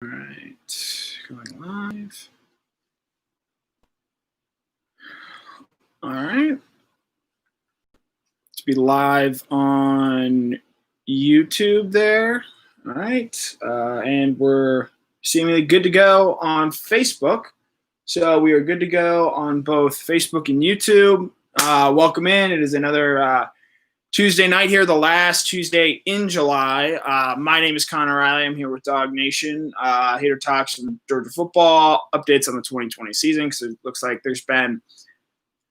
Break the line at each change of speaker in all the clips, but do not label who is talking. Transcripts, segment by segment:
All right, going live. All right. To be live on YouTube there. All right. And we're seemingly good to go on Facebook. So we are good to go on both Facebook and YouTube. Welcome in. It is another Tuesday night here, the last Tuesday in July. My name is Connor Riley. I'm here with Dog Nation, here to talk some Georgia football, updates on the 2020 season, because it looks like there's been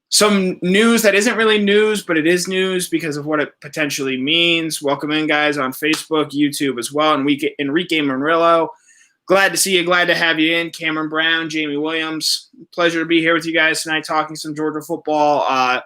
some news that isn't really news, but it is news because of what it potentially means. Welcome in, guys, on Facebook, YouTube as well. And Enrique Monrillo, glad to see you. Glad to have you in. Cameron Brown, Jamie Williams, pleasure to be here with you guys tonight talking some Georgia football.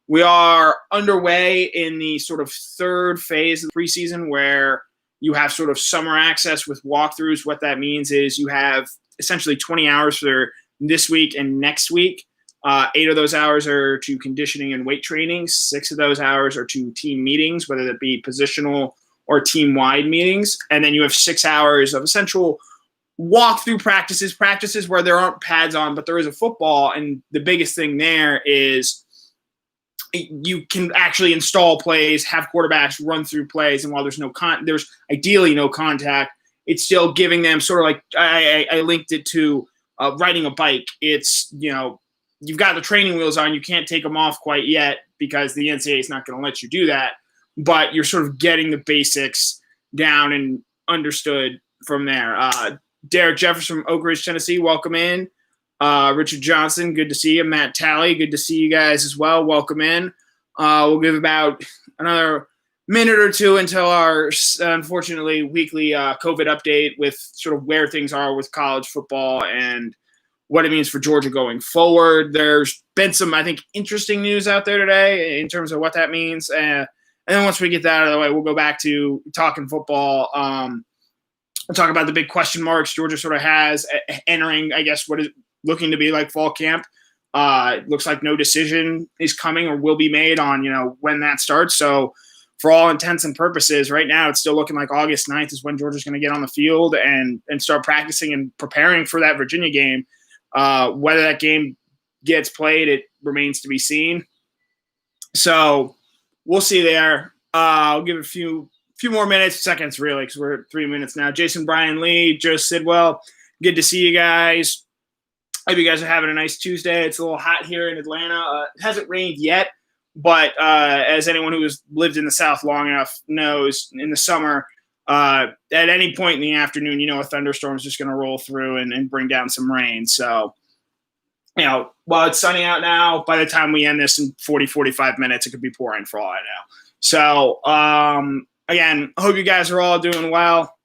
We are underway in the sort of third phase of the preseason where you have sort of summer access with walkthroughs. What that means is you have essentially 20 hours for this week and next week. 8 of those hours are to conditioning and weight training. 6 of those hours are to team meetings, whether that be positional or team-wide meetings. And then you have 6 hours of essential walkthrough practices where there aren't pads on, but there is a football. And the biggest thing there is you can actually install plays, have quarterbacks run through plays, and while there's there's ideally no contact, it's still giving them sort of like I linked it to riding a bike. It's, you've got the training wheels on, you can't take them off quite yet because the NCAA is not going to let you do that, but you're sort of getting the basics down and understood from there. Derek Jeffers from Oak Ridge, Tennessee, welcome in. Richard Johnson, good to see you. Matt Talley, good to see you guys as well. Welcome in. We'll give about another minute or two until our, unfortunately, weekly COVID update with sort of where things are with college football and what it means for Georgia going forward. There's been some, I think, interesting news out there today in terms of what that means. And then once we get that out of the way, we'll go back to talking football. We'll talk about the big question marks Georgia sort of has entering, I guess, what is looking to be like fall camp. It looks like no decision is coming or will be made on, when that starts. So for all intents and purposes, right now it's still looking like August 9th is when Georgia's going to get on the field and start practicing and preparing for that Virginia game. Whether that game gets played, it remains to be seen. So we'll see there. I'll give it a few more minutes, seconds really, because we're at 3 minutes now. Jason, Brian Lee, Joe Sidwell, good to see you guys. Hope you guys are having a nice Tuesday. It's a little hot here in Atlanta. It hasn't rained yet, but as anyone who has lived in the South long enough knows, in the summer, at any point in the afternoon, a thunderstorm is just going to roll through and bring down some rain. So, while it's sunny out now, by the time we end this in 40, 45 minutes, it could be pouring for all I know. So, again, I hope you guys are all doing well.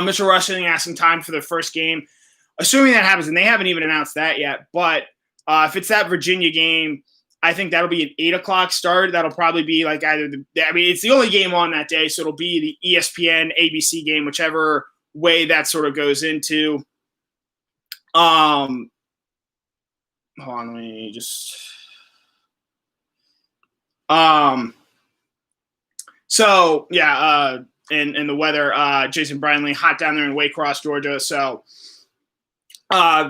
Mitchell Rushing asked some time for their first game. Assuming that happens, and they haven't even announced that yet, but if it's that Virginia game, I think that'll be an 8 o'clock start. That'll probably be like it's the only game on that day, so it'll be the ESPN, ABC game, whichever way that sort of goes into. Hold on, let me just. So yeah, and the weather, Jason Brindley, hot down there in Waycross, Georgia. So.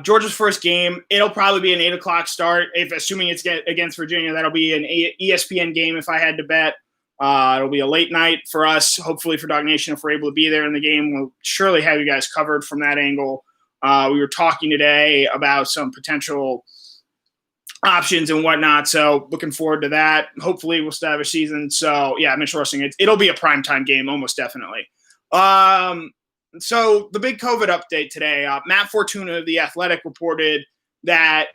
Georgia's first game, it'll probably be an 8 o'clock start. Assuming it's against Virginia, that'll be an ESPN game if I had to bet. It'll be a late night for us, hopefully for Dog Nation. If we're able to be there in the game, we'll surely have you guys covered from that angle. We were talking today about some potential options and whatnot, so looking forward to that. Hopefully we'll still have a season. So, yeah, Mitch Rushing, it'll be a primetime game, almost definitely. So the big COVID update today, Matt Fortuna of The Athletic reported that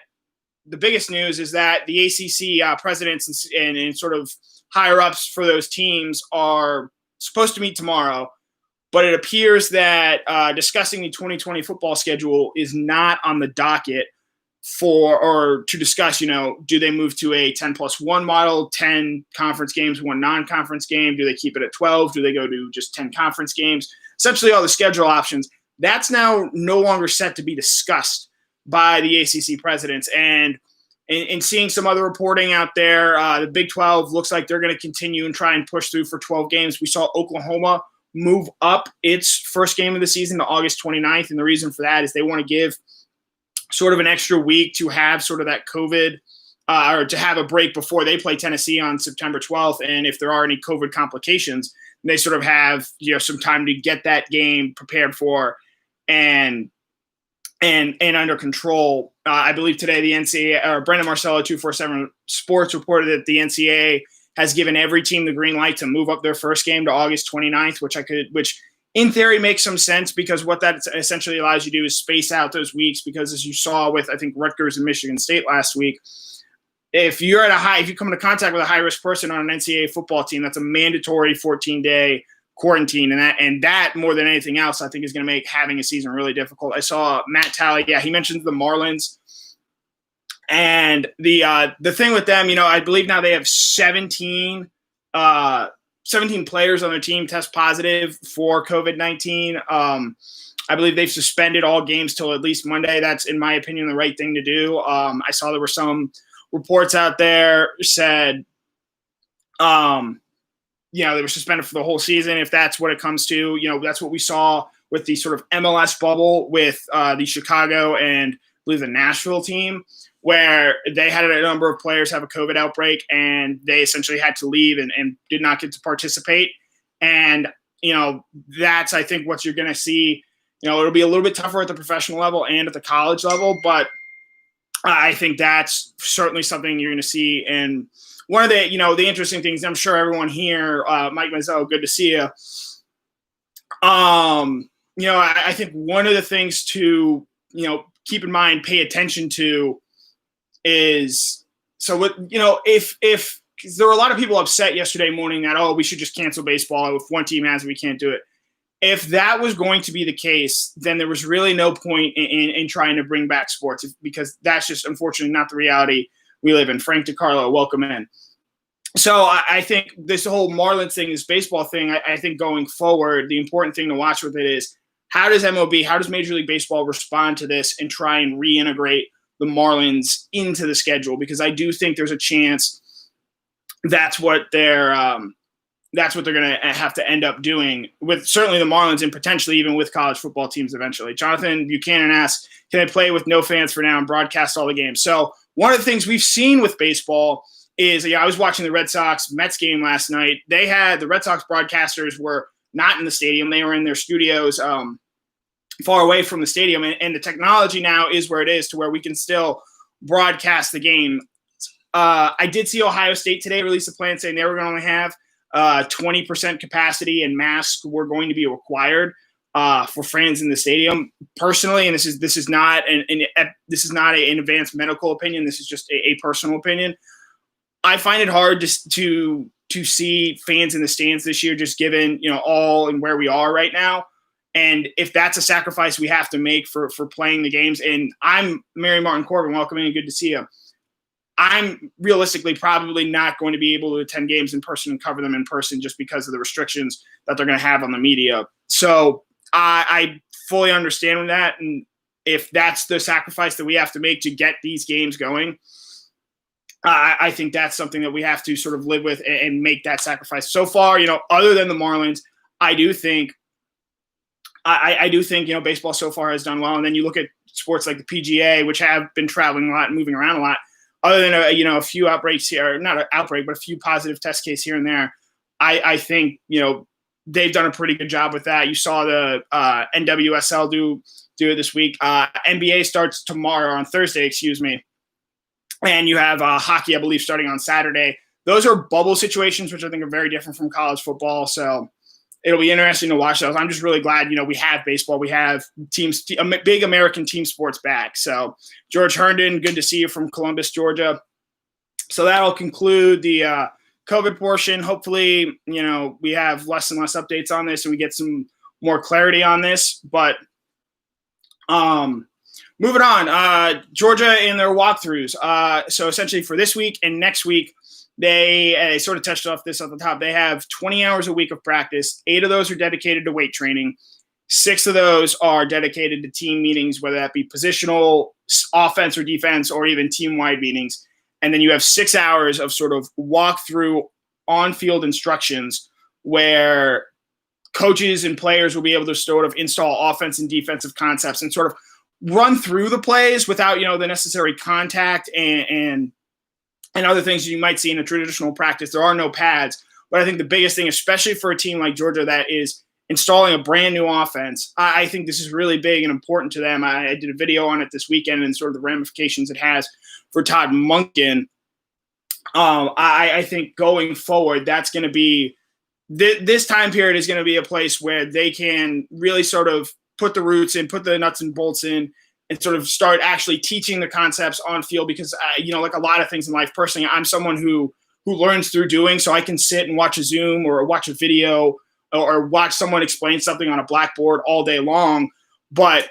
the biggest news is that the ACC presidents and sort of higher-ups for those teams are supposed to meet tomorrow, but it appears that discussing the 2020 football schedule is not on the docket to discuss, do they move to a 10+1 model, 10 conference games, 1 non-conference game? Do they keep it at 12? Do they go to just 10 conference games? Essentially all the schedule options. That's now no longer set to be discussed by the ACC presidents. And seeing some other reporting out there, the Big 12 looks like they're going to continue and try and push through for 12 games. We saw Oklahoma move up its first game of the season to August 29th. And the reason for that is they want to give sort of an extra week to have sort of that COVID or to have a break before they play Tennessee on September 12th. And if there are any COVID complications, they sort of have, some time to get that game prepared for and under control. I believe today the NCAA, or Brendan Marcello, 247 Sports, reported that the NCAA has given every team the green light to move up their first game to August 29th, which in theory makes some sense, because what that essentially allows you to do is space out those weeks, because as you saw with, I think, Rutgers and Michigan State last week, if you come into contact with a high-risk person on an NCAA football team, that's a mandatory 14-day quarantine, and that more than anything else, I think, is going to make having a season really difficult. I saw Matt Talley, he mentions the Marlins, and the thing with them, I believe now they have 17 players on their team test positive for COVID-19. I believe they've suspended all games till at least Monday. That's, in my opinion, the right thing to do. I saw there were some reports out there said, they were suspended for the whole season. If that's what it comes to, that's what we saw with the sort of MLS bubble with the Chicago and I believe the Nashville team, where they had a number of players have a COVID outbreak and they essentially had to leave and did not get to participate. And, that's, I think, what you're going to see. It'll be a little bit tougher at the professional level and at the college level, but I think that's certainly something you're going to see. And one of the, the interesting things, I'm sure everyone here, Mike Mizzo, good to see you. I think one of the things to, keep in mind, pay attention to is, so what, if there were a lot of people upset yesterday morning that, we should just cancel baseball. If one team has it, we can't do it. If that was going to be the case, then there was really no point in trying to bring back sports, because that's just unfortunately not the reality we live in. Frank DiCarlo, welcome in. So I think this whole Marlins thing, this baseball thing, I think going forward, the important thing to watch with it is how does Major League Baseball respond to this and try and reintegrate the Marlins into the schedule? Because I do think there's a chance that's what they're going to have to end up doing with certainly the Marlins and potentially even with college football teams eventually. Jonathan Buchanan asks, can they play with no fans for now and broadcast all the games? So one of the things we've seen with baseball is, I was watching the Red Sox Mets game last night. The Red Sox broadcasters were not in the stadium. They were in their studios far away from the stadium. And the technology now is where it is, to where we can still broadcast the game. I did see Ohio State today release a plan saying they were going to only have 20% capacity and masks were going to be required for fans in the stadium. Personally, and this is not an advanced medical opinion. This is just a personal opinion. I find it hard to see fans in the stands this year, just given all and where we are right now. And if that's a sacrifice we have to make for playing the games, and I'm Mary Martin Corbin, welcome in, good to see you. I'm realistically probably not going to be able to attend games in person and cover them in person just because of the restrictions that they're going to have on the media. So I fully understand that. And if that's the sacrifice that we have to make to get these games going, I think that's something that we have to sort of live with and make that sacrifice. So far, other than the Marlins, I do think baseball so far has done well. And then you look at sports like the PGA, which have been traveling a lot and moving around a lot. Other than a few outbreaks here, not an outbreak, but a few positive test cases here and there, I think they've done a pretty good job with that. You saw the NWSL do it this week. NBA starts tomorrow, on Thursday, excuse me, and you have hockey, I believe, starting on Saturday. Those are bubble situations, which I think are very different from college football. So it'll be interesting to watch those. I'm just really glad, we have baseball. We have big American team sports back. So George Herndon, good to see you from Columbus, Georgia. So that'll conclude the COVID portion. Hopefully, we have less and less updates on this and we get some more clarity on this. But moving on, Georgia in their walkthroughs. So essentially for this week and next week, they sort of touched off this at the top. They have 20 hours a week of practice. 8 of those are dedicated to weight training. 6 of those are dedicated to team meetings, whether that be positional, offense or defense, or even team-wide meetings. And then you have 6 hours of sort of walkthrough on-field instructions where coaches and players will be able to sort of install offense and defensive concepts and sort of run through the plays without, the necessary contact and other things you might see in a traditional practice. There are no pads. But I think the biggest thing, especially for a team like Georgia that is installing a brand new offense, I think this is really big and important to them. I did a video on it this weekend and sort of the ramifications it has for Todd Monken. I think going forward, that's going to be this time period is going to be a place where they can really sort of put the roots in, put the nuts and bolts in, and sort of start actually teaching the concepts on field. Because, like a lot of things in life, personally, I'm someone who learns through doing. So I can sit and watch a Zoom or watch a video or watch someone explain something on a blackboard all day long. But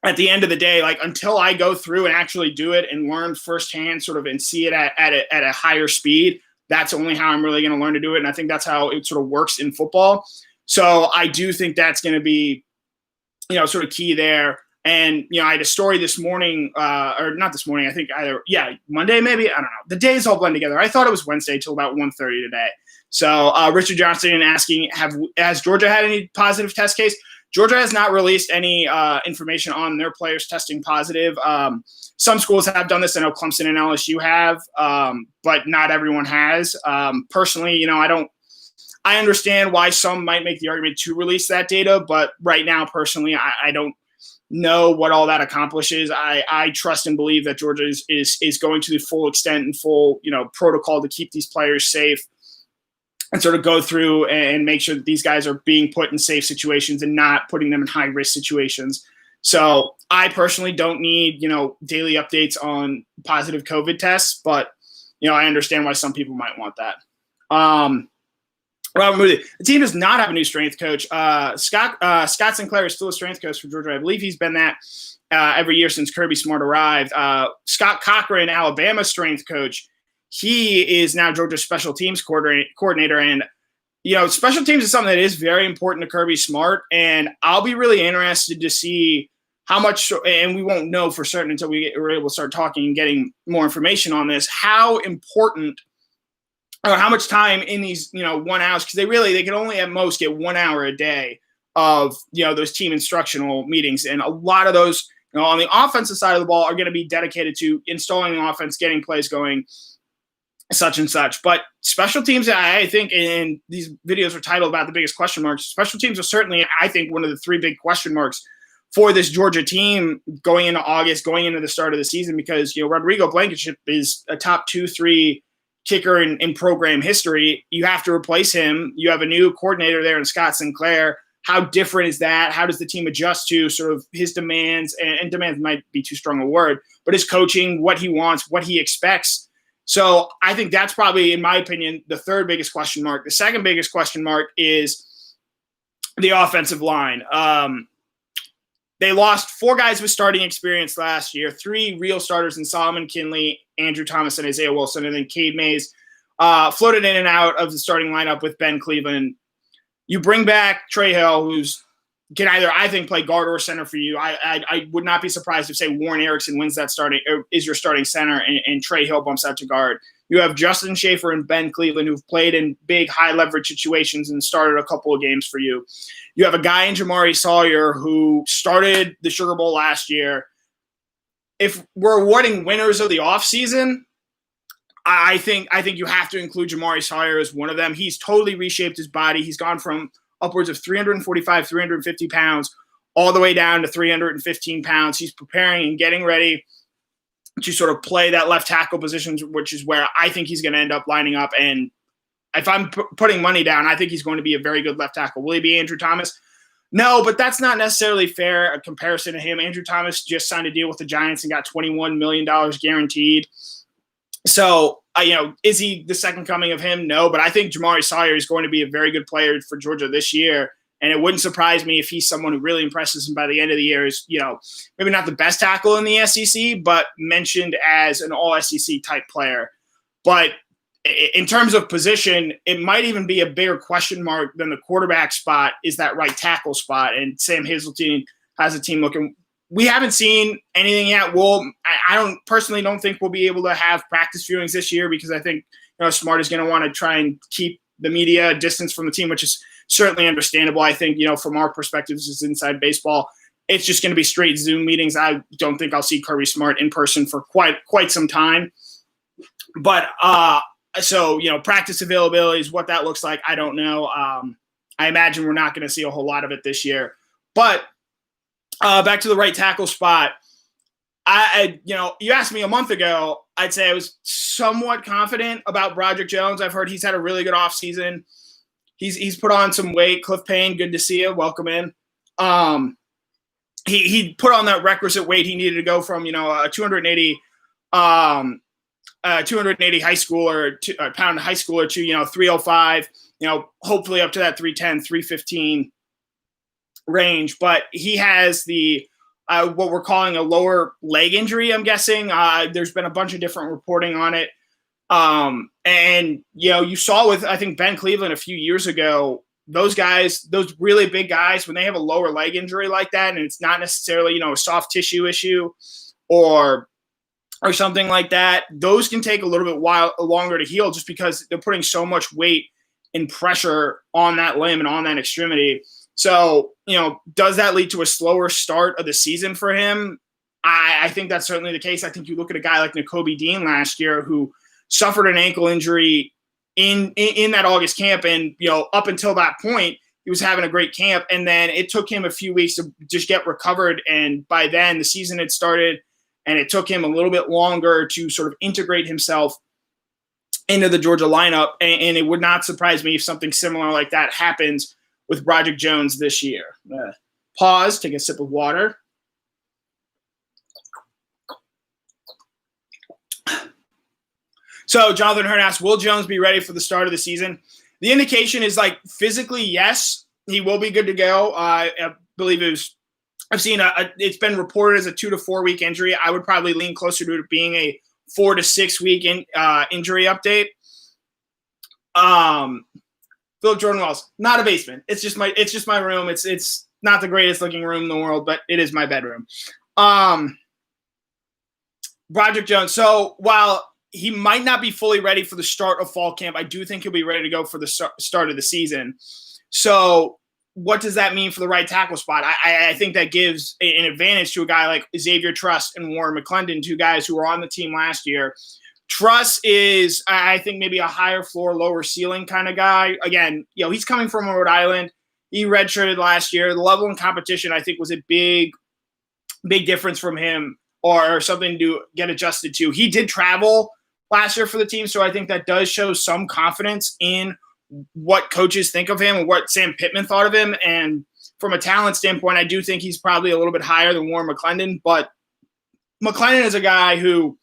at the end of the day, like until I go through and actually do it and learn firsthand sort of and see it at a higher speed, that's only how I'm really going to learn to do it. And I think that's how it sort of works in football. So I do think that's going to be, sort of key there. And, I had a story this morning, or not this morning, I think Monday maybe, I don't know. The days all blend together. I thought it was Wednesday till about 1:30 today. So Richard Johnson asking, has Georgia had any positive test case? Georgia has not released any information on their players testing positive. Some schools have done this. I know Clemson and LSU have, but not everyone has. Personally, I understand why some might make the argument to release that data, but right now, personally, I don't know what all that accomplishes. I trust and believe that Georgia is going to the full extent and full, protocol to keep these players safe and sort of go through and make sure that these guys are being put in safe situations and not putting them in high risk situations. So I personally don't need, daily updates on positive COVID tests, but, I understand why some people might want that. Robert Moody. The team does not have a new strength coach. Scott Sinclair is still a strength coach for Georgia. I believe he's been that every year since Kirby Smart arrived. Scott Cochran, Alabama strength coach, he is now Georgia's special teams coordinator. And, special teams is something that is very important to Kirby Smart. And I'll be really interested to see how much, and we won't know for certain until we're able to start talking and getting more information on this, how important or how much time in these, 1 hour, because they can only at most get 1 hour a day of, those team instructional meetings. And a lot of those, on the offensive side of the ball are going to be dedicated to installing the offense, getting plays going, such and such. But special teams, I think, and these videos are titled about the biggest question marks. Special teams are certainly, I think, one of the three big question marks for this Georgia team going into August, going into the start of the season, because, Rodrigo Blankenship is a top 2-3 kicker in program history. You have to replace him. You have a new coordinator there in Scott Sinclair. How different is that? How does the team adjust to sort of his demands, and demands might be too strong a word, but his coaching, what he wants, what he expects. So I think that's probably, in my opinion, the third biggest question mark. The second biggest question mark is the offensive line. They lost 4 guys with starting experience last year, 3 real starters in Solomon Kinley, Andrew Thomas, and Isaiah Wilson, and then Cade Mays floated in and out of the starting lineup with Ben Cleveland. You bring back Trey Hill, who's can either, I think, play guard or center for you. I would not be surprised if, say, Warren Erickson wins that starting, or is your starting center, and Trey Hill bumps out to guard. You have Justin Schaefer and Ben Cleveland, who've played in big, high-leverage situations and started a couple of games for you. You have a guy in Jamari Sawyer who started the Sugar Bowl last year. If we're awarding winners of the offseason, I think you have to include Jamari Sawyer as one of them. He's totally reshaped his body. He's gone from upwards of 345, 350 pounds all the way down to 315 pounds. He's preparing and getting ready to sort of play that left tackle position, which is where I think he's going to end up lining up. And if I'm putting money down, I think he's going to be a very good left tackle. Will he be Andrew Thomas? No, but that's not necessarily fair, a comparison to him. Andrew Thomas just signed a deal with the Giants and got $21 million guaranteed. So, is he the second coming of him? No, but I think Jamari Sawyer is going to be a very good player for Georgia this year. And it wouldn't surprise me if he's someone who really impresses him by the end of the year. Is, maybe not the best tackle in the SEC, but mentioned as an all-SEC type player. But in terms of position, it might even be a bigger question mark than the quarterback spot is that right tackle spot. And Sam Hazeltine has a team looking. We haven't seen anything yet. I personally don't think we'll be able to have practice viewings this year because I think Smart is going to want to try and keep the media distance from the team, which is certainly understandable. I think, from our perspective, this is inside baseball. It's just going to be straight Zoom meetings. I don't think I'll see Kirby Smart in person for quite some time. But so, practice availabilities, what that looks like, I don't know. I imagine we're not going to see a whole lot of it this year. But back to the right tackle spot. You asked me a month ago, I'd say I was somewhat confident about Broderick Jones. I've heard he's had a really good offseason. He's put on some weight. Cliff Payne, good to see you. Welcome in. He put on that requisite weight he needed to go from, a 280 high schooler, pound high schooler to, 305, hopefully up to that 310, 315 range. But he has the what we're calling a lower leg injury, I'm guessing. There's been a bunch of different reporting on it. And, you saw with, I think, Ben Cleveland a few years ago, those guys, those really big guys, when they have a lower leg injury like that, and it's not necessarily, a soft tissue issue or something like that, those can take a little bit longer to heal just because they're putting so much weight and pressure on that limb and on that extremity. So, does that lead to a slower start of the season for him? I think that's certainly the case. I think you look at a guy like Nakobe Dean last year who suffered an ankle injury in that August camp. And, up until that point, he was having a great camp. And then it took him a few weeks to just get recovered. And by then the season had started, and it took him a little bit longer to sort of integrate himself into the Georgia lineup. And it would not surprise me if something similar like that happens with Broderick Jones this year. Pause, take a sip of water. So Jonathan Hearn asks, will Jones be ready for the start of the season? The indication is physically, yes, he will be good to go. I believe I've seen it's been reported as a 2 to 4 week injury. I would probably lean closer to it being a 4 to 6 week injury update. Philip Jordan Wells, not a basement. It's just my room. It's not the greatest looking room in the world, but it is my bedroom. Broderick Jones. So while he might not be fully ready for the start of fall camp, I do think he'll be ready to go for the start of the season. So what does that mean for the right tackle spot? I think that gives an advantage to a guy like Xavier Truss and Warren McClendon, two guys who were on the team last year. Truss is, I think, maybe a higher floor, lower ceiling kind of guy. Again, he's coming from Rhode Island. He redshirted last year. The level in competition, I think, was a big difference from him or something to get adjusted to. He did travel last year for the team, so I think that does show some confidence in what coaches think of him and what Sam Pittman thought of him. And from a talent standpoint, I do think he's probably a little bit higher than Warren McClendon, but McClendon is a guy who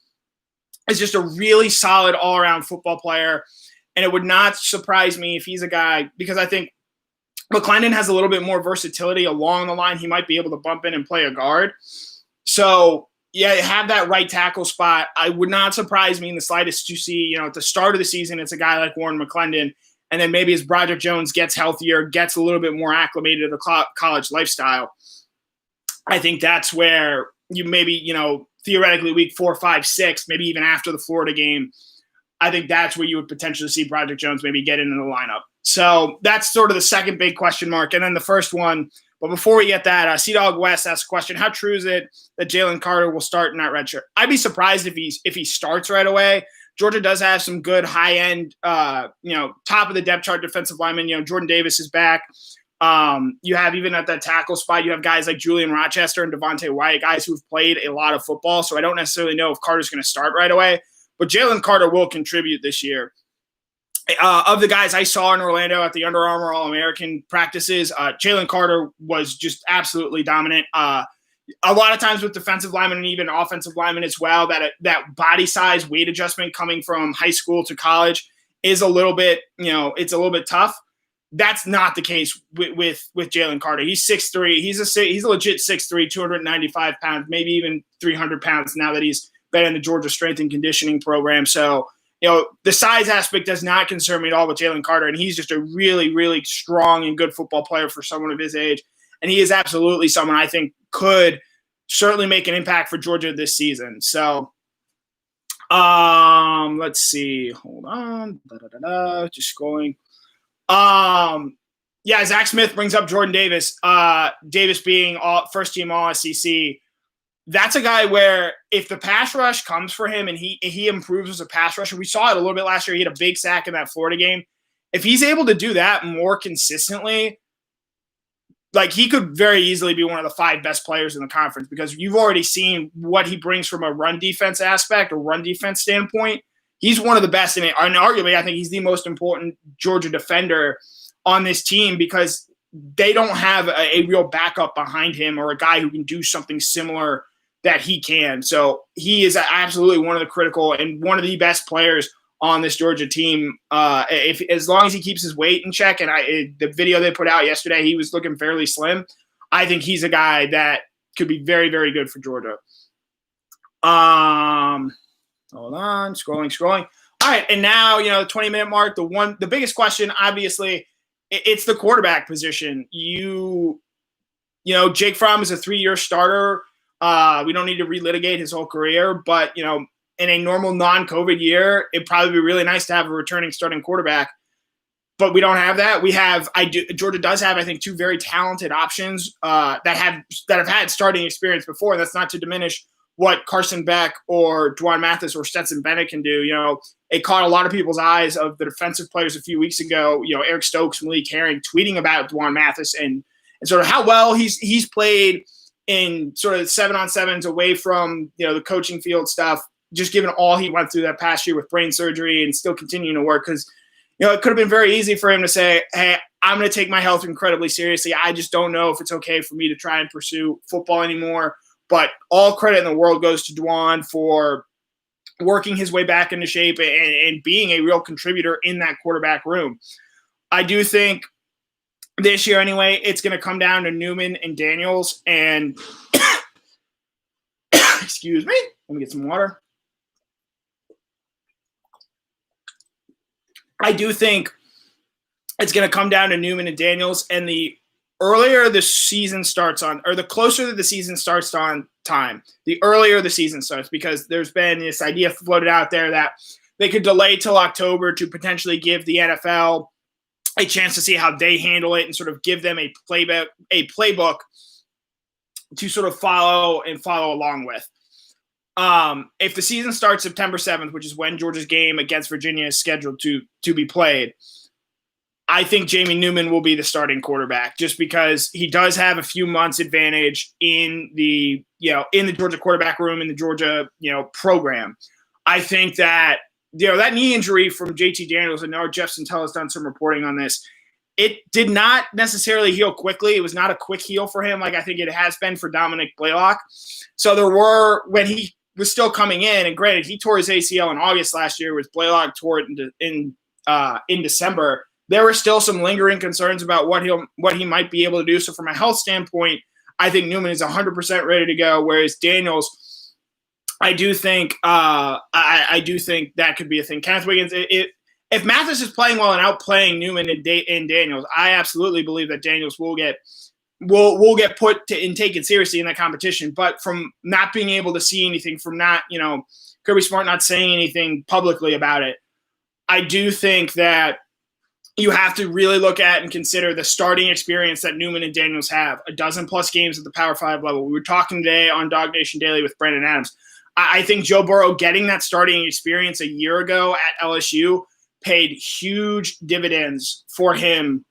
is just a really solid all-around football player, and it would not surprise me if he's a guy, because I think McClendon has a little bit more versatility along the line. He might be able to bump in and play a guard. So, yeah, have that right tackle spot. I would not surprise me in the slightest to see, at the start of the season, it's a guy like Warren McClendon, and then maybe as Broderick Jones gets healthier, gets a little bit more acclimated to the college lifestyle, I think that's where you maybe, theoretically week 4, 5, 6, maybe even after the Florida game, I think that's where you would potentially see Broderick Jones maybe get into the lineup. So that's sort of the second big question mark. And then the first one, but before we get that, Sea-Dog West asks a question: how true is it that Jalen Carter will start in that redshirt? I'd be surprised if he starts right away. Georgia does have some good high-end, top of the depth chart defensive linemen. Jordan Davis is back. You have, even at that tackle spot, you have guys like Julian Rochester and Devontae White, guys who've played a lot of football. So I don't necessarily know if Carter's going to start right away, but Jalen Carter will contribute this year. Of the guys I saw in Orlando at the Under Armour All-American practices, Jalen Carter was just absolutely dominant. A lot of times with defensive linemen and even offensive linemen as well, that body size weight adjustment coming from high school to college is a little bit, it's a little bit tough. That's not the case with Jalen Carter. He's 6'3". He's a legit 6'3", 295 pounds, maybe even 300 pounds now that he's been in the Georgia Strength and Conditioning program. So, the size aspect does not concern me at all with Jalen Carter, and he's just a really, really strong and good football player for someone of his age. And he is absolutely someone I think could certainly make an impact for Georgia this season. So, let's see. Hold on. Just scrolling. Yeah, Zach Smith brings up Jordan Davis. Davis being first team All SEC. That's a guy where if the pass rush comes for him and he improves as a pass rusher, we saw it a little bit last year. He had a big sack in that Florida game. If he's able to do that more consistently, like he could very easily be one of the 5 best players in the conference because you've already seen what he brings from a run defense aspect or run defense standpoint. He's one of the best in it. And arguably, I think he's the most important Georgia defender on this team because they don't have a real backup behind him or a guy who can do something similar that he can. So he is absolutely one of the critical and one of the best players on this Georgia team. As long as he keeps his weight in check, and the video they put out yesterday, he was looking fairly slim. I think he's a guy that could be very, very good for Georgia. Hold on, scrolling. All right, and now, the 20-minute mark, the biggest question, obviously, it's the quarterback position. Jake Fromm is a 3-year starter. We don't need to relitigate his whole career, but, in a normal non-COVID year, it'd probably be really nice to have a returning starting quarterback. But we don't have that. Georgia does have, I think, 2 very talented options that have had starting experience before. And that's not to diminish what Carson Beck or Dwan Mathis or Stetson Bennett can do. It caught a lot of people's eyes of the defensive players a few weeks ago. Eric Stokes, Malik Herring tweeting about Dwan Mathis and sort of how well he's played in sort of 7-on-7s away from the coaching field stuff. Just given all he went through that past year with brain surgery and still continuing to work, because it could have been very easy for him to say, "Hey, I'm going to take my health incredibly seriously. I just don't know if it's okay for me to try and pursue football anymore." But all credit in the world goes to Dwan for working his way back into shape and being a real contributor in that quarterback room. I do think this year anyway, it's going to come down to Newman and Daniels. And excuse me, let me get some water. I do think it's going to come down to Newman and Daniels, and the earlier the season starts on, or the closer that the season starts on time, the earlier the season starts, because there's been this idea floated out there that they could delay till October to potentially give the NFL a chance to see how they handle it and sort of give them a playbook to sort of follow along with. If the season starts September 7th, which is when Georgia's game against Virginia is scheduled to be played, I think Jamie Newman will be the starting quarterback just because he does have a few months advantage in the Georgia quarterback room, in the Georgia, program. I think that, that knee injury from JT Daniels, and now Jeff Santella has done some reporting on this. It did not necessarily heal quickly. It was not a quick heal for him like I think it has been for Dominic Blaylock. So there were, when he was still coming in, and granted, he tore his ACL in August last year, with Blaylock tore it in December. There were still some lingering concerns about what he might be able to do. So from a health standpoint, I think Newman is 100% ready to go, whereas Daniels, I do think I do think that could be a thing. Kenneth Wiggins, if Mathis is playing well and outplaying Newman and Daniels, I absolutely believe that Daniels will get put and taken seriously in that competition. But from not being able to see anything, from not, Kirby Smart not saying anything publicly about it, I do think that you have to really look at and consider the starting experience that Newman and Daniels have. 12+ games at the Power 5 level. We were talking today on Dog Nation Daily with Brandon Adams. I think Joe Burrow getting that starting experience a year ago at LSU paid huge dividends for him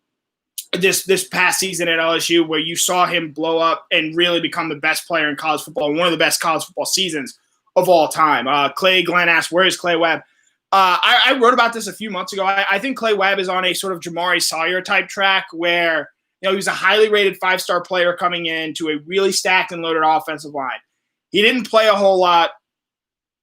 this past season at LSU, where you saw him blow up and really become the best player in college football, and one of the best college football seasons of all time. Clay Glenn asked, where is Clay Webb? I wrote about this a few months ago. I think Clay Webb is on a sort of Jamari Sawyer type track where, he was a highly rated 5-star player coming in to a really stacked and loaded offensive line. He didn't play a whole lot.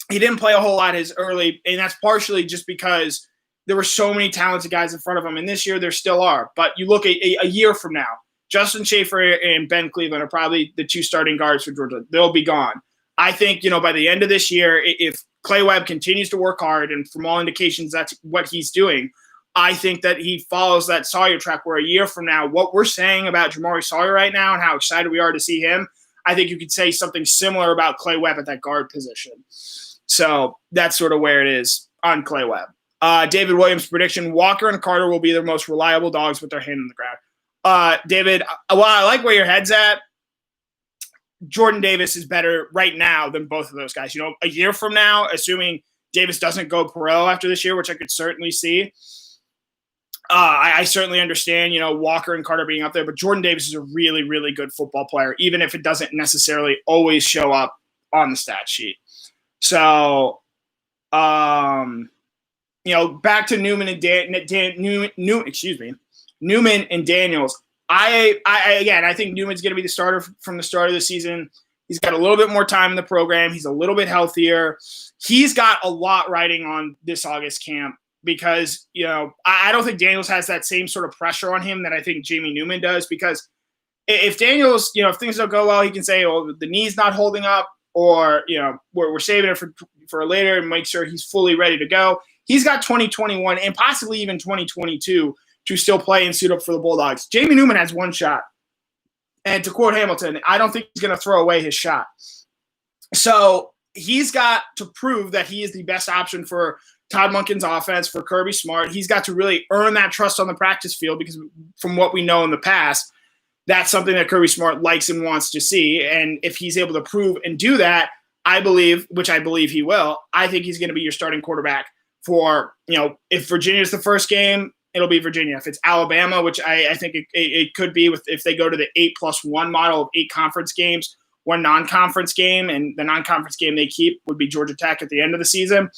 His early, and that's partially just because there were so many talented guys in front of him, and this year there still are. But you look at a year from now, Justin Schaefer and Ben Cleveland are probably the 2 starting guards for Georgia. They'll be gone. I think, by the end of this year, if Clay Webb continues to work hard, and from all indications that's what he's doing, I think that he follows that Sawyer track, where a year from now, what we're saying about Jamari Sawyer right now and how excited we are to see him, I think you could say something similar about Clay Webb at that guard position. So that's sort of where it is on Clay Webb. David Williams' prediction, Walker and Carter will be the most reliable dogs with their hand in the ground. David, while I like where your head's at, Jordan Davis is better right now than both of those guys. A year from now, assuming Davis doesn't go pro after this year, which I could certainly see, I certainly understand, Walker and Carter being up there, but Jordan Davis is a really, really good football player, even if it doesn't necessarily always show up on the stat sheet. So, back to Newman and Newman and Daniels. I think Newman's going to be the starter from the start of the season. He's got a little bit more time in the program. He's a little bit healthier. He's got a lot riding on this August camp because, I don't think Daniels has that same sort of pressure on him that I think Jamie Newman does, because if Daniels, if things don't go well, he can say, oh, the knee's not holding up, or, we're saving it for later and make sure he's fully ready to go. He's got 2021 and possibly even 2022 to still play and suit up for the Bulldogs. Jamie Newman has one shot. And to quote Hamilton, I don't think he's going to throw away his shot. So he's got to prove that he is the best option for Todd Monken's offense, for Kirby Smart. He's got to really earn that trust on the practice field, because from what we know in the past, that's something that Kirby Smart likes and wants to see. And if he's able to prove and do that, I believe he will, I think he's going to be your starting quarterback for, if Virginia's the first game, it'll be Virginia. If it's Alabama, which I think it could be, if they go to the 8+1 model of 8 conference games, 1 non-conference game, and the non-conference game they keep would be Georgia Tech at the end of the season.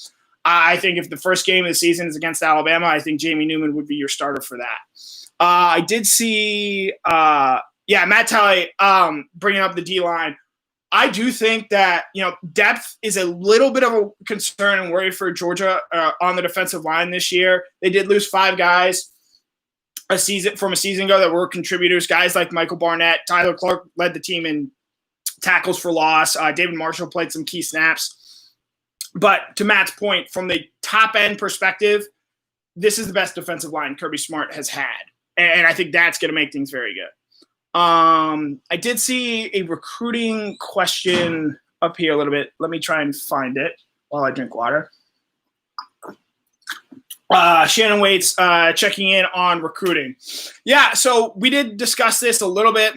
I think if the first game of the season is against Alabama, I think Jamie Newman would be your starter for that. I did see, Matt Talley bringing up the D-line. I do think that, depth is a little bit of a concern and worry for Georgia on the defensive line this year. They did lose 5 guys a season ago that were contributors, guys like Michael Barnett. Tyler Clark led the team in tackles for loss. David Marshall played some key snaps. But to Matt's point, from the top-end perspective, this is the best defensive line Kirby Smart has had. And I think that's going to make things very good. I did see a recruiting question up here a little bit. Let me try and find it while I drink water. Shannon Waits checking in on recruiting. Yeah, so we did discuss this a little bit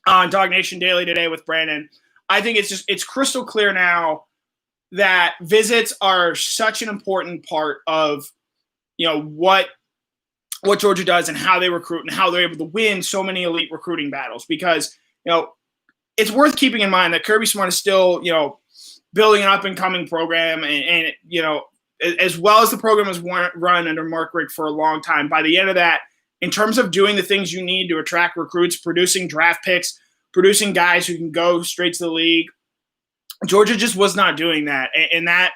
on Dog Nation Daily today with Brandon. I think it's crystal clear now that visits are such an important part of, what Georgia does and how they recruit and how they're able to win so many elite recruiting battles, because, it's worth keeping in mind that Kirby Smart is still, building an up and coming program, and as well as the program has run under Mark Richt for a long time. By the end of that, in terms of doing the things you need to attract recruits, producing draft picks, producing guys who can go straight to the league, Georgia just was not doing that. And that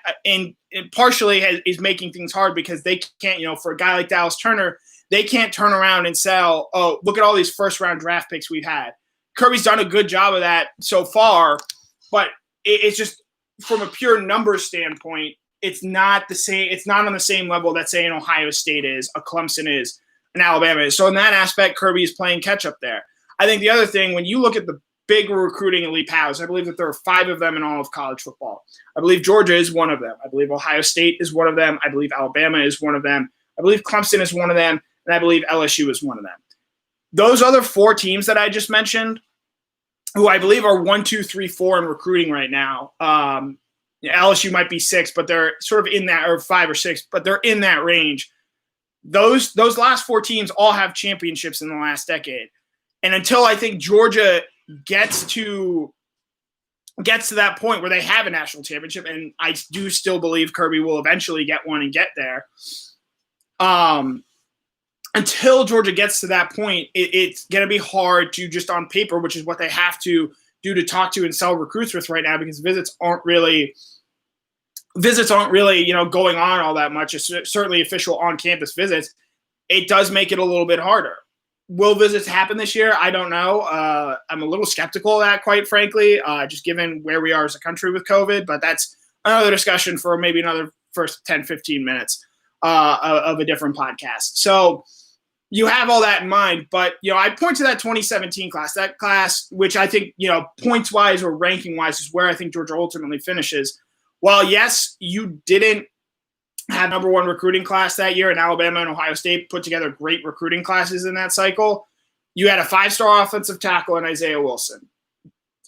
partially is making things hard, because they can't, for a guy like Dallas Turner, they can't turn around and sell, oh, look at all these first-round draft picks we've had. Kirby's done a good job of that so far, but it's just from a pure numbers standpoint, it's not the same. It's not on the same level that, say, an Ohio State is, a Clemson is, an Alabama is. So in that aspect, Kirby is playing catch-up there. I think the other thing, when you look at the big recruiting elite powers, I believe that there are 5 of them in all of college football. I believe Georgia is one of them. I believe Ohio State is one of them. I believe Alabama is one of them. I believe Clemson is one of them. And I believe LSU is one of them. Those other 4 teams that I just mentioned, who I believe are 1, 2, 3, 4 in recruiting right now. LSU might be 6, but they're sort of in that, or 5 or 6, but they're in that range. Those last 4 teams all have championships in the last decade. And until I think Georgia gets to that point where they have a national championship, and I do still believe Kirby will eventually get one and get there. Until Georgia gets to that point, it's going to be hard to just on paper, which is what they have to do to talk to and sell recruits with right now, because visits aren't really, going on all that much. It's certainly official on-campus visits. It does make it a little bit harder. Will visits happen this year? I don't know. I'm a little skeptical of that, quite frankly, just given where we are as a country with COVID. But that's another discussion for maybe another first 10, 15 minutes of a different podcast. So you have all that in mind. But, I point to that 2017 class, which I think, points-wise or ranking-wise is where I think Georgia ultimately finishes. While, yes, you didn't have number 1 recruiting class that year, and Alabama and Ohio State put together great recruiting classes in that cycle, you had a 5-star offensive tackle in Isaiah Wilson.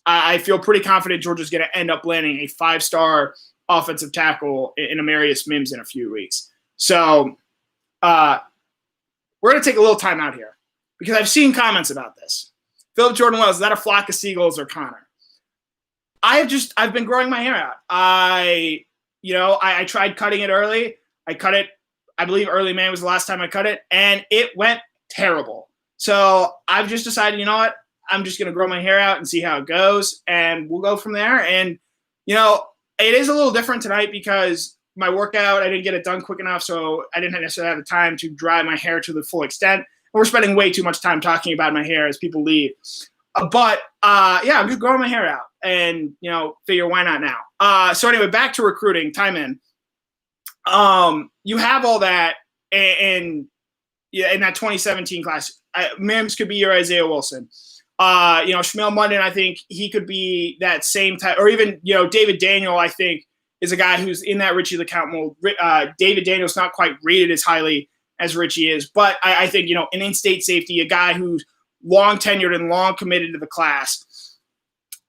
I feel pretty confident Georgia's going to end up landing a 5-star offensive tackle in Amarius Mims in a few weeks. So we're going to take a little time out here because I've seen comments about this. Philip Jordan Wells, is that a flock of seagulls or Connor? I've been growing my hair out. I tried cutting it early. I cut it, I believe early May was the last time I cut it, and it went terrible. So I've just decided, you know what? I'm just going to grow my hair out and see how it goes, and we'll go from there. And, it is a little different tonight because my workout, I didn't get it done quick enough, so I didn't necessarily have the time to dry my hair to the full extent. And we're spending way too much time talking about my hair as people leave. I'm just growing my hair out and, figure why not now. So anyway, back to recruiting, time in. You have all that in that 2017 class. Mims could be your Isaiah Wilson. Shmuel Munden, I think he could be that same type, or even, David Daniel, I think, is a guy who's in that Richie LeCount mold. David Daniel's not quite rated as highly as Richie is, but I think, an in-state safety, a guy who's long tenured and long committed to the class.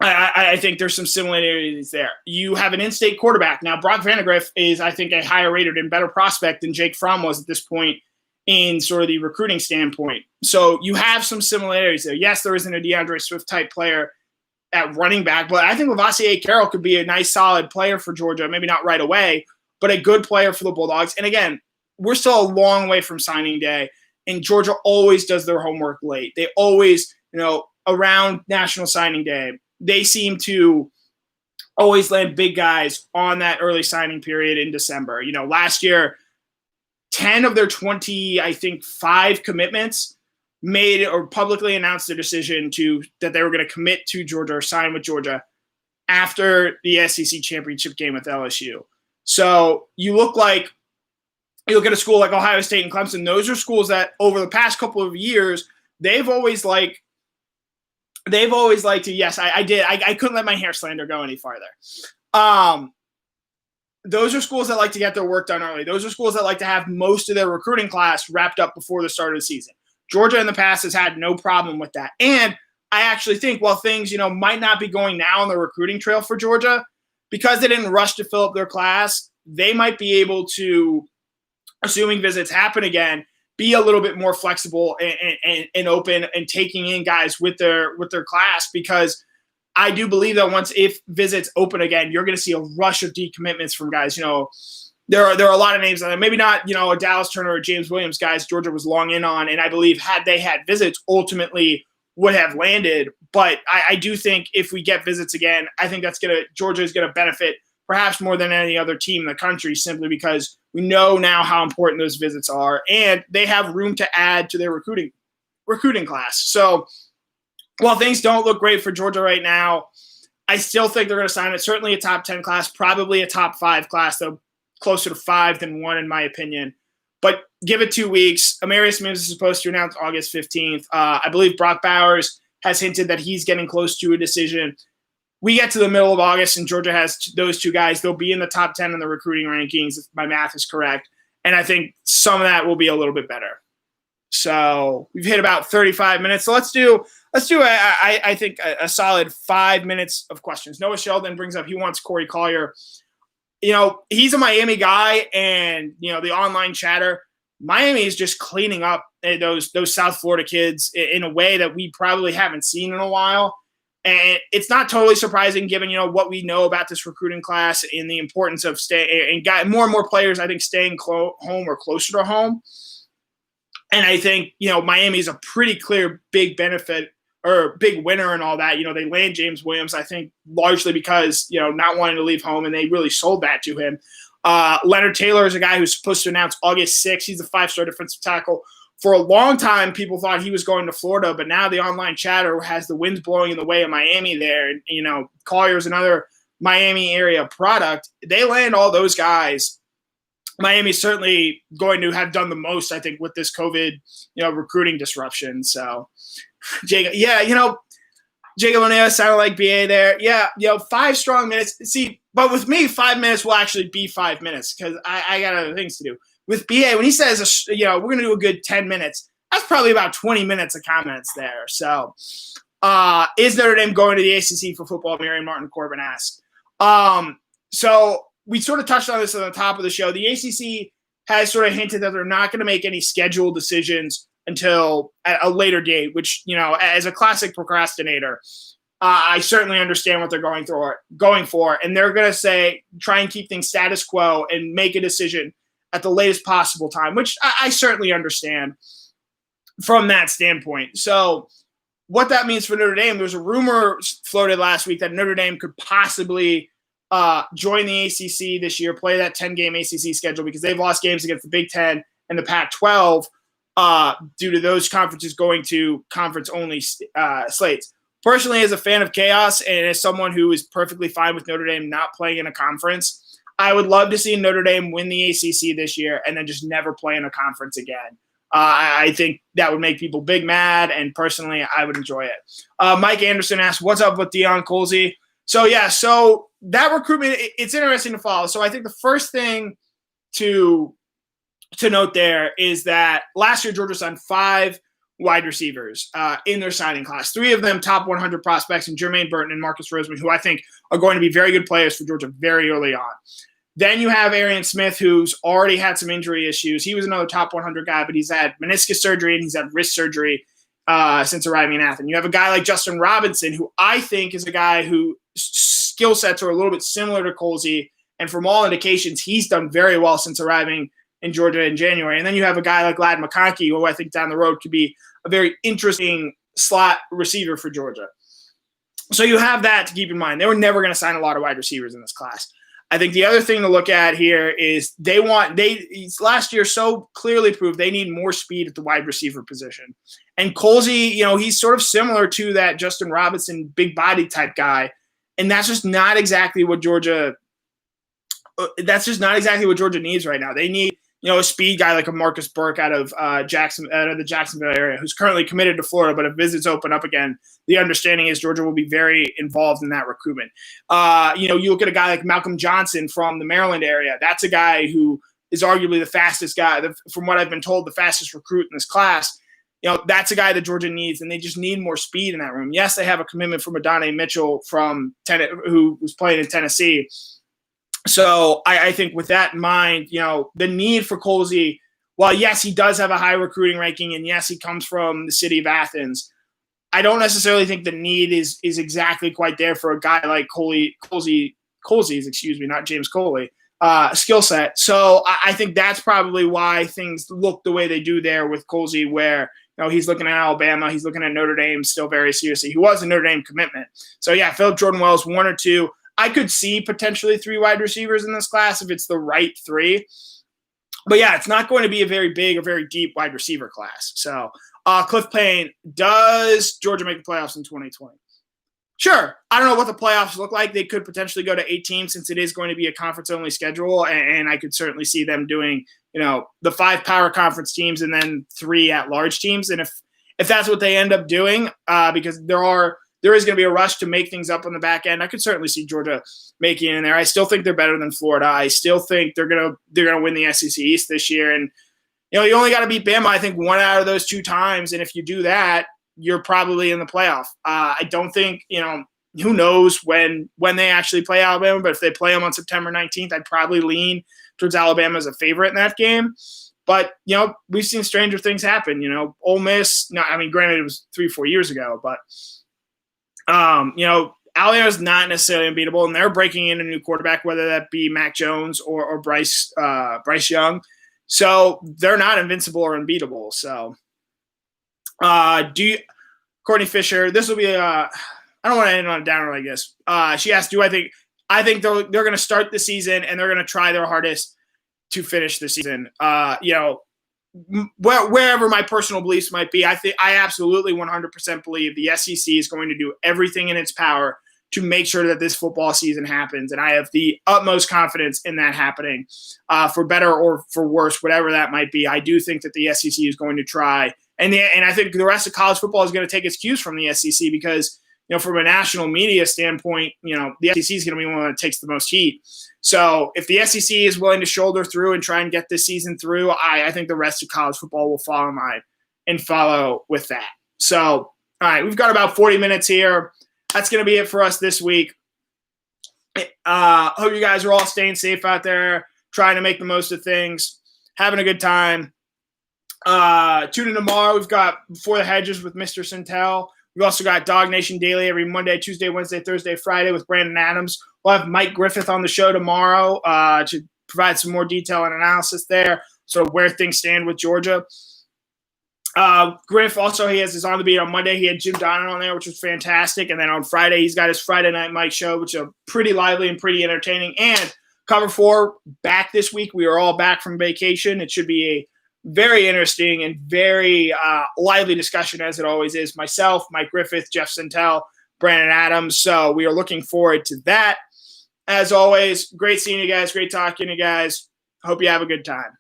I think there's some similarities there. You have an in-state quarterback. Now, Brock Vandegrift is, I think, a higher rated and better prospect than Jake Fromm was at this point in sort of the recruiting standpoint. So you have some similarities there. Yes, there isn't a DeAndre Swift type player at running back, but I think Lavassier Carroll could be a nice, solid player for Georgia. Maybe not right away, but a good player for the Bulldogs. And again, we're still a long way from signing day, and Georgia always does their homework late. They always, around National Signing Day, they seem to always land big guys on that early signing period in December. Last year, 10 of their 5 commitments made or publicly announced their decision that they were going to commit to Georgia or sign with Georgia after the SEC championship game with LSU. So you look at a school like Ohio State and Clemson. Those are schools that over the past couple of years, they've always liked to, yes, I did. I couldn't let my hair slander go any farther. Those are schools that like to get their work done early. Those are schools that like to have most of their recruiting class wrapped up before the start of the season. Georgia in the past has had no problem with that. And I actually think while things, might not be going now on the recruiting trail for Georgia, because they didn't rush to fill up their class, they might be able to, assuming visits happen again, be a little bit more flexible and open and taking in guys with their class, because I do believe that if visits open again, you're going to see a rush of decommitments from guys. There are a lot of names, maybe not, a Dallas Turner or James Williams guys Georgia was long in on, and I believe had they had visits, ultimately would have landed. But I do think if we get visits again, I think Georgia is going to benefit perhaps more than any other team in the country, simply because we know now how important those visits are, and they have room to add to their recruiting class. So while things don't look great for Georgia right now, I still think they're going to sign it. Certainly a top 10 class, probably a top 5 class, though closer to 5 than 1 in my opinion. But give it 2 weeks. Amarius Mims is supposed to announce August 15th. I believe Brock Bowers has hinted that he's getting close to a decision. We get to the middle of August and Georgia has those 2 guys. They'll be in the top 10 in the recruiting rankings, if my math is correct. And I think some of that will be a little bit better. So we've hit about 35 minutes. So let's do I think a solid 5 minutes of questions. Noah Sheldon brings up he wants Corey Collier. He's a Miami guy, and the online chatter, Miami is just cleaning up those South Florida kids in a way that we probably haven't seen in a while. And it's not totally surprising given, what we know about this recruiting class and the importance of staying and more and more players, I think, staying home or closer to home. And I think, Miami is a pretty clear big benefit or big winner and all that. They land James Williams, I think, largely because, not wanting to leave home, and they really sold that to him. Leonard Taylor is a guy who's supposed to announce August 6th. He's a 5-star defensive tackle. For a long time, people thought he was going to Florida, but now the online chatter has the winds blowing in the way of Miami there. And, Collier's another Miami area product. They land all those guys. Miami's certainly going to have done the most, I think, with this COVID, recruiting disruption. So, Jacob, Jacob O'Neill sounded like BA there. Yeah, 5 strong minutes. See, but with me, 5 minutes will actually be 5 minutes because I got other things to do. With BA, when he says, we're going to do a good 10 minutes, that's probably about 20 minutes of comments there. So is Notre Dame going to the ACC for football? Marion Martin Corbin asked. So we sort of touched on this at the top of the show. The ACC has sort of hinted that they're not going to make any schedule decisions until at a later date, which, as a classic procrastinator, I certainly understand what they're going for. And they're going to try and keep things status quo and make a decision at the latest possible time, which I certainly understand from that standpoint. So what that means for Notre Dame, there was a rumor floated last week that Notre Dame could possibly join the ACC this year, play that 10-game ACC schedule because they've lost games against the Big Ten and the Pac-12 due to those conferences going to conference-only slates. Personally, as a fan of chaos and as someone who is perfectly fine with Notre Dame not playing in a conference, I would love to see Notre Dame win the ACC this year and then just never play in a conference again. I think that would make people big mad, and personally, I would enjoy it. Mike Anderson asked, what's up with Deion Colzie? So that recruitment, it's interesting to follow. So I think the first thing to note there is that last year Georgia signed 5 wide receivers in their signing class. 3 of them top 100 prospects, and Jermaine Burton and Marcus Roseman, who I think are going to be very good players for Georgia very early on. Then you have Arian Smith, who's already had some injury issues. He was another top 100 guy, but he's had meniscus surgery and he's had wrist surgery since arriving in Athens. You have a guy like Justin Robinson, who I think is a guy whose skill sets are a little bit similar to Colzie, and from all indications, he's done very well since arriving in Georgia in January. And then you have a guy like Ladd McConkey, who I think down the road could be a very interesting slot receiver for Georgia. So you have that to keep in mind. They were never going to sign a lot of wide receivers in this class. I think the other thing to look at here is last year so clearly proved they need more speed at the wide receiver position. And Colzie, he's sort of similar to that Justin Robinson big body type guy. And that's just not exactly what Georgia needs right now. They need, a speed guy like a Marcus Burke out of the Jacksonville area, who's currently committed to Florida, but if visits open up again, the understanding is Georgia will be very involved in that recruitment. You look at a guy like Malcolm Johnson from the Maryland area. That's a guy who is arguably the fastest guy, from what I've been told, the fastest recruit in this class. That's a guy that Georgia needs, and they just need more speed in that room. Yes, they have a commitment from Adonai Mitchell who was playing in Tennessee. So I think with that in mind, the need for Colzie, while yes, he does have a high recruiting ranking, and yes, he comes from the city of Athens, I don't necessarily think the need is exactly quite there for a guy like Colzie's, not James Coley, skill set. So I think that's probably why things look the way they do there with Colzie, where he's looking at Alabama, he's looking at Notre Dame still very seriously. He was a Notre Dame commitment. So yeah, Philip Jordan Wells, 1 or 2. I could see potentially 3 wide receivers in this class if it's the right 3. But yeah, it's not going to be a very big or very deep wide receiver class. So Cliff Payne, does Georgia make the playoffs in 2020? Sure. I don't know what the playoffs look like. They could potentially go to 8 teams since it is going to be a conference-only schedule, and I could certainly see them doing, the 5 power conference teams and then 3 at-large teams. And if that's what they end up doing, because there is going to be a rush to make things up on the back end, I could certainly see Georgia making it in there. I still think they're better than Florida. I still think they're going to win the SEC East this year. And, you only got to beat Bama, I think, 1 out of those 2 times. And if you do that, you're probably in the playoff. I don't think, who knows when they actually play Alabama, but if they play them on September 19th, I'd probably lean towards Alabama as a favorite in that game. But, we've seen stranger things happen. Ole Miss, granted it was 3-4 years ago, but Alabama's not necessarily unbeatable, and they're breaking in a new quarterback, whether that be Mac Jones or Bryce Young. So they're not invincible or unbeatable. So Courtney Fisher, this will be I don't want to end on a downer like this. She asked, I think they're going to start the season and they're going to try their hardest to finish the season. Wherever my personal beliefs might be, I absolutely 100% believe the SEC is going to do everything in its power to make sure that this football season happens. And I have the utmost confidence in that happening, for better or for worse, whatever that might be. I do think that the SEC is going to try. And I think the rest of college football is going to take its cues from the SEC because, from a national media standpoint, the SEC is going to be one that takes the most heat. So if the SEC is willing to shoulder through and try and get this season through, I think the rest of college football will fall and follow with that. So, all right, we've got about 40 minutes here. That's going to be it for us this week. Hope you guys are all staying safe out there, trying to make the most of things, having a good time. Tune in tomorrow. We've got Before the Hedges with Mr. Sintel. We've also got Dog Nation Daily every Monday, Tuesday, Wednesday, Thursday, Friday with Brandon Adams. We'll have Mike Griffith on the show tomorrow to provide some more detail and analysis there, so where things stand with Georgia. Griff also, he has his On the Beat on Monday. He had Jim Donnan on there, which was fantastic. And then on Friday, he's got his Friday Night Mike show, which is pretty lively and pretty entertaining. And Cover 4 back this week. We are all back from vacation. It should be a very interesting and very lively discussion, as it always is. Myself, Mike Griffith, Jeff Sintel, Brandon Adams. So we are looking forward to that. As always, great seeing you guys. Great talking to you guys. Hope you have a good time.